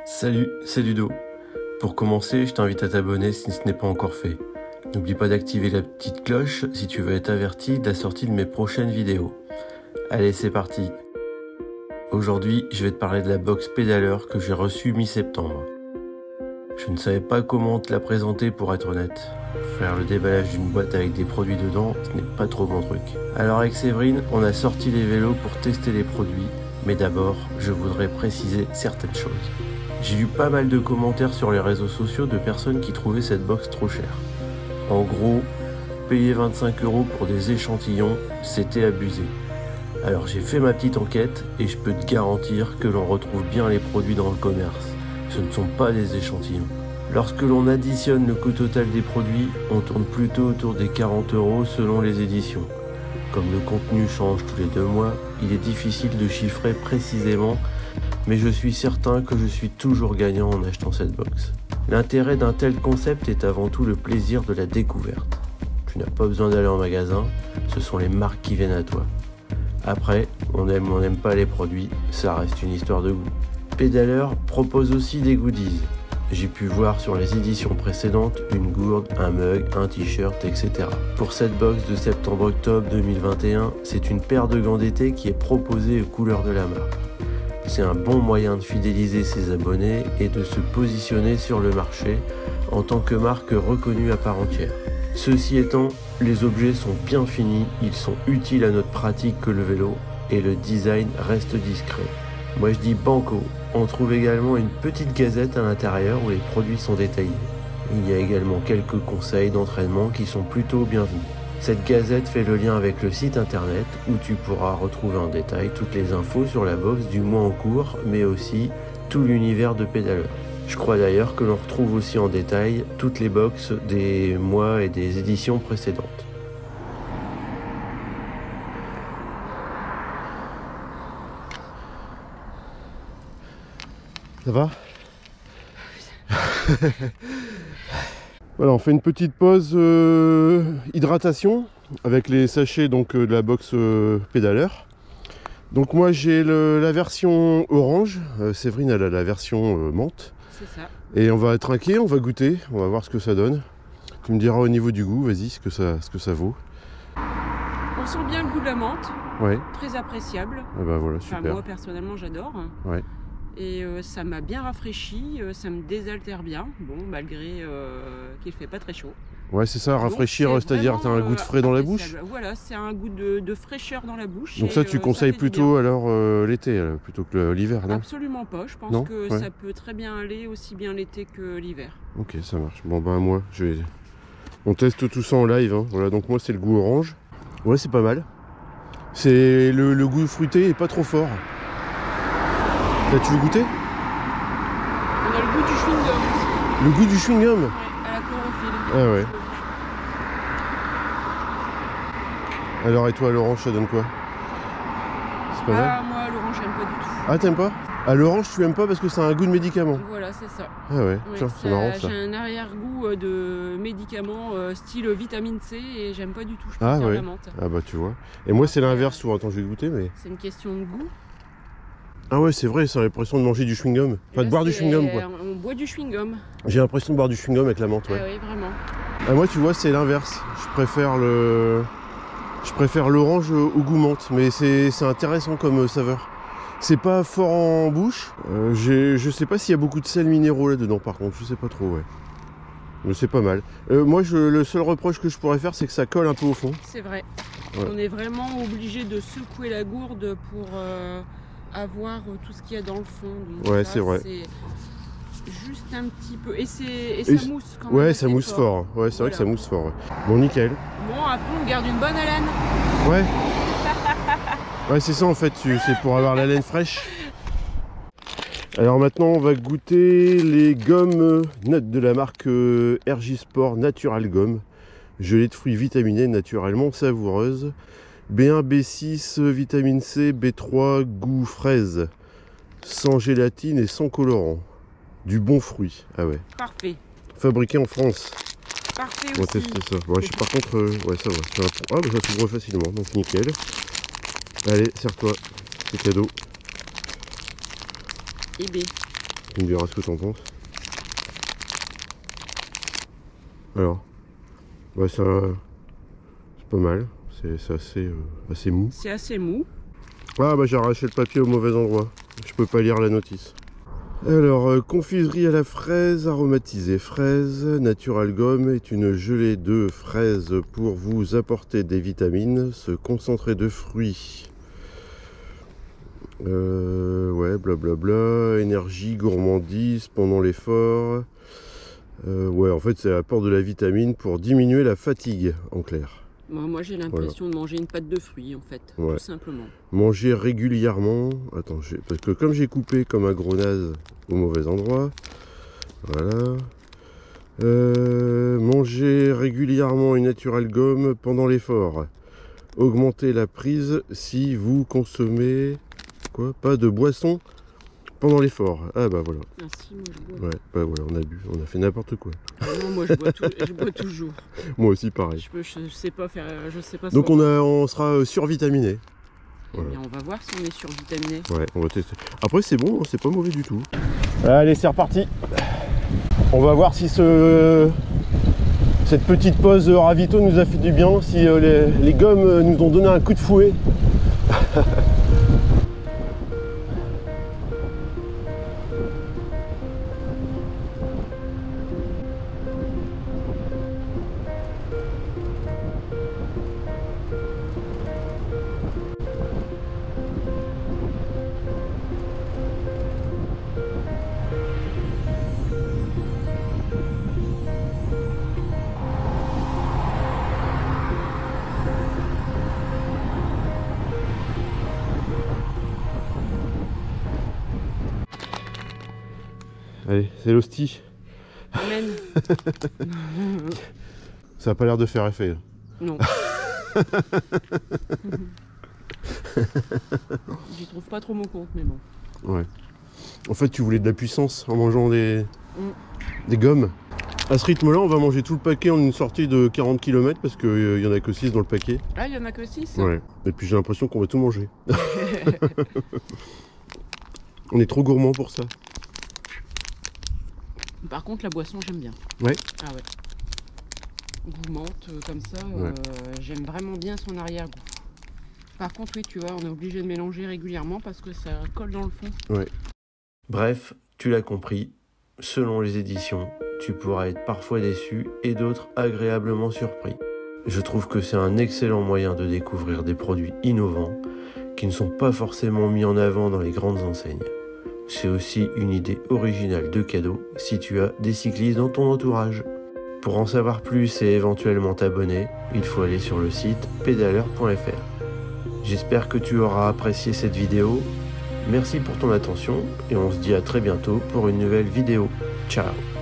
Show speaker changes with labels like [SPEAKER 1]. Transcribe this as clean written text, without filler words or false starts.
[SPEAKER 1] Salut, c'est Ludo. Pour commencer, je t'invite à t'abonner si ce n'est pas encore fait. N'oublie pas d'activer la petite cloche si tu veux être averti de la sortie de mes prochaines vidéos. Allez, c'est parti. Aujourd'hui, je vais te parler de la box pédaleur que j'ai reçue mi-septembre. Je ne savais pas comment te la présenter pour être honnête. Faire le déballage d'une boîte avec des produits dedans, ce n'est pas trop mon truc. Alors avec Séverine, on a sorti les vélos pour tester les produits, mais d'abord, je voudrais préciser certaines choses. J'ai lu pas mal de commentaires sur les réseaux sociaux de personnes qui trouvaient cette box trop chère. En gros, payer 25 € pour des échantillons, c'était abusé. Alors j'ai fait ma petite enquête et je peux te garantir que l'on retrouve bien les produits dans le commerce. Ce ne sont pas des échantillons. Lorsque l'on additionne le coût total des produits, on tourne plutôt autour des 40 € selon les éditions. Comme le contenu change tous les 2 mois, il est difficile de chiffrer précisément, mais je suis certain que je suis toujours gagnant en achetant cette box. L'intérêt d'un tel concept est avant tout le plaisir de la découverte. Tu n'as pas besoin d'aller en magasin, ce sont les marques qui viennent à toi. Après, on aime ou on n'aime pas les produits, ça reste une histoire de goût. Pédaleur propose aussi des goodies. J'ai pu voir sur les éditions précédentes une gourde, un mug, un t-shirt, etc. Pour cette box de septembre-octobre 2021, c'est une paire de gants d'été qui est proposée aux couleurs de la marque. C'est un bon moyen de fidéliser ses abonnés et de se positionner sur le marché en tant que marque reconnue à part entière. Ceci étant, les objets sont bien finis, ils sont utiles à notre pratique que le vélo et le design reste discret. Moi je dis banco. On trouve également une petite gazette à l'intérieur où les produits sont détaillés. Il y a également quelques conseils d'entraînement qui sont plutôt bienvenus. Cette gazette fait le lien avec le site internet où tu pourras retrouver en détail toutes les infos sur la box du mois en cours, mais aussi tout l'univers de pédaleur. Je crois d'ailleurs que l'on retrouve aussi en détail toutes les box des mois et des éditions précédentes.
[SPEAKER 2] Ça va? Voilà, on fait une petite pause hydratation avec les sachets donc, de la box pédaleur. Donc moi j'ai la version orange, Séverine elle a la version menthe.
[SPEAKER 3] C'est ça.
[SPEAKER 2] Et on va trinquer, on va goûter, on va voir ce que ça donne. Tu me diras au niveau du goût, vas-y, ce que ça vaut.
[SPEAKER 3] On sent bien le goût de la menthe,
[SPEAKER 2] Ouais.
[SPEAKER 3] très appréciable.
[SPEAKER 2] Ah bah voilà,
[SPEAKER 3] Enfin,
[SPEAKER 2] super.
[SPEAKER 3] moi personnellement j'adore.
[SPEAKER 2] Ouais.
[SPEAKER 3] Et ça m'a bien rafraîchi, ça me désaltère bien, bon, malgré qu'il ne fait pas très chaud.
[SPEAKER 2] Ouais, c'est ça, rafraîchir, c'est-à-dire tu as un goût de frais dans la bouche.
[SPEAKER 3] Voilà, c'est un goût de fraîcheur dans la bouche.
[SPEAKER 2] Donc ça tu conseilles plutôt alors l'été plutôt que l'hiver, non?
[SPEAKER 3] Absolument pas, je pense
[SPEAKER 2] non
[SPEAKER 3] que
[SPEAKER 2] ouais.
[SPEAKER 3] Ça peut très bien aller aussi bien l'été que l'hiver.
[SPEAKER 2] Ok, ça marche. Bon ben moi, on teste tout ça en live, hein. Voilà, donc moi c'est le goût orange. Ouais, c'est pas mal. C'est le goût fruité est pas trop fort. Là, tu veux goûter?
[SPEAKER 3] On a le goût du chewing-gum aussi.
[SPEAKER 2] Le goût du chewing-gum?
[SPEAKER 3] Ouais, à la chlorophylle.
[SPEAKER 2] Ah ouais. Alors et toi, l'orange, ça donne quoi? C'est pas mal?
[SPEAKER 3] Moi l'orange j'aime pas du tout.
[SPEAKER 2] Ah, t'aimes pas? Ah, l'orange, tu aimes pas parce que c'est un goût de médicament?
[SPEAKER 3] Voilà, c'est ça.
[SPEAKER 2] Ah ouais,
[SPEAKER 3] Ouais,
[SPEAKER 2] c'est marrant ça.
[SPEAKER 3] J'ai un arrière-goût de médicaments style vitamine C et j'aime pas du tout, je
[SPEAKER 2] Ah
[SPEAKER 3] préfère
[SPEAKER 2] ouais.
[SPEAKER 3] la menthe.
[SPEAKER 2] Ah bah tu vois. Et moi c'est l'inverse souvent, attends je vais goûter mais...
[SPEAKER 3] C'est une question de goût.
[SPEAKER 2] Ah ouais c'est vrai, c'est l'impression de manger du chewing-gum. Enfin de boire du chewing-gum quoi.
[SPEAKER 3] On boit du chewing-gum.
[SPEAKER 2] J'ai l'impression de boire du chewing-gum avec la menthe, ouais.
[SPEAKER 3] Ah oui, vraiment.
[SPEAKER 2] Ah, moi tu vois c'est l'inverse. Je préfère l'orange au goût menthe, mais c'est intéressant comme saveur. C'est pas fort en bouche. Je sais pas s'il y a beaucoup de sels minéraux là-dedans par contre, je sais pas trop, ouais. Mais c'est pas mal. Moi le seul reproche que je pourrais faire c'est que ça colle un peu au fond.
[SPEAKER 3] C'est vrai.
[SPEAKER 2] Ouais.
[SPEAKER 3] On est vraiment obligé de secouer la gourde pour avoir tout ce qu'il y a dans le fond. Donc
[SPEAKER 2] Ouais,
[SPEAKER 3] ça,
[SPEAKER 2] c'est vrai.
[SPEAKER 3] Juste un petit peu. Et ça mousse quand même.
[SPEAKER 2] Ouais,
[SPEAKER 3] assez
[SPEAKER 2] ça mousse fort. Ouais, c'est vrai que ça mousse fort. Ouais. Bon, nickel.
[SPEAKER 3] Bon, après on garde une bonne haleine.
[SPEAKER 2] Ouais. Ouais, c'est ça en fait, c'est pour avoir la laine fraîche. Alors maintenant, on va goûter les gommes de la marque RJ Sport Natural Gomme. Gelée de fruits vitaminés naturellement savoureuses. B1, B6, vitamine C, B3, goût fraise. Sans gélatine et sans colorant. Du bon fruit. Ah ouais.
[SPEAKER 3] Parfait.
[SPEAKER 2] Fabriqué en France.
[SPEAKER 3] Parfait
[SPEAKER 2] On va
[SPEAKER 3] aussi.
[SPEAKER 2] tester ça. Bon, par contre, ouais, ça va. Ah, bah, ça s'ouvre facilement, donc nickel. Allez, serre-toi. C'est cadeau.
[SPEAKER 3] Et B.
[SPEAKER 2] Tu me diras ce que t'en penses. Alors, bah c'est pas mal, c'est assez mou.
[SPEAKER 3] C'est assez mou.
[SPEAKER 2] Ah bah j'ai arraché le papier au mauvais endroit, je peux pas lire la notice. Alors, confiserie à la fraise, aromatisée fraise, Natural Gum est une gelée de fraises pour vous apporter des vitamines, ce concentré de fruits. Ouais, blablabla, énergie, gourmandise pendant l'effort. Ouais, en fait, c'est l'apport de la vitamine pour diminuer la fatigue, en clair.
[SPEAKER 3] Moi j'ai l'impression de manger une pâte de fruits, en fait,
[SPEAKER 2] Ouais.
[SPEAKER 3] tout simplement.
[SPEAKER 2] Manger régulièrement. Attends, parce que comme j'ai coupé comme un gros naze au mauvais endroit. Voilà. Manger régulièrement une Natural Gum pendant l'effort. Augmenter la prise si vous consommez quoi, pas de boisson pendant l'effort. Ah bah voilà.
[SPEAKER 3] Ah si, moi je bois.
[SPEAKER 2] Ouais, bah voilà, on a bu, on a fait n'importe quoi.
[SPEAKER 3] Ah non, moi je bois toujours.
[SPEAKER 2] Moi aussi pareil.
[SPEAKER 3] Je sais pas faire, je sais pas.
[SPEAKER 2] Donc on sera survitaminé.
[SPEAKER 3] Eh bien, on va voir si on est survitaminé.
[SPEAKER 2] Ouais, on va tester. Après c'est bon, c'est pas mauvais du tout. Allez, c'est reparti. On va voir si cette petite pause ravito nous a fait du bien, si les gommes nous ont donné un coup de fouet. Allez, c'est l'hostie.
[SPEAKER 3] Amen.
[SPEAKER 2] Ça n'a pas l'air de faire effet. Là.
[SPEAKER 3] Non. J'y trouve pas trop mon compte, mais bon.
[SPEAKER 2] Ouais. En fait, tu voulais de la puissance en mangeant des gommes. À ce rythme-là, on va manger tout le paquet en une sortie de 40 km parce qu'il n'y en a que 6 dans le paquet.
[SPEAKER 3] Ah, il y en a que 6.
[SPEAKER 2] Ouais. Et puis j'ai l'impression qu'on va tout manger. On est trop gourmand pour ça.
[SPEAKER 3] Par contre, la boisson, j'aime bien.
[SPEAKER 2] Ouais.
[SPEAKER 3] Ah ouais. Goût menthe, comme ça,
[SPEAKER 2] Ouais.
[SPEAKER 3] j'aime vraiment bien son arrière-goût. Par contre, oui, tu vois, on est obligé de mélanger régulièrement parce que ça colle dans le fond.
[SPEAKER 2] Ouais.
[SPEAKER 1] Bref, tu l'as compris, selon les éditions, tu pourras être parfois déçu et d'autres agréablement surpris. Je trouve que c'est un excellent moyen de découvrir des produits innovants qui ne sont pas forcément mis en avant dans les grandes enseignes. C'est aussi une idée originale de cadeau si tu as des cyclistes dans ton entourage. Pour en savoir plus et éventuellement t'abonner, il faut aller sur le site pédaleur.fr. J'espère que tu auras apprécié cette vidéo. Merci pour ton attention et on se dit à très bientôt pour une nouvelle vidéo. Ciao!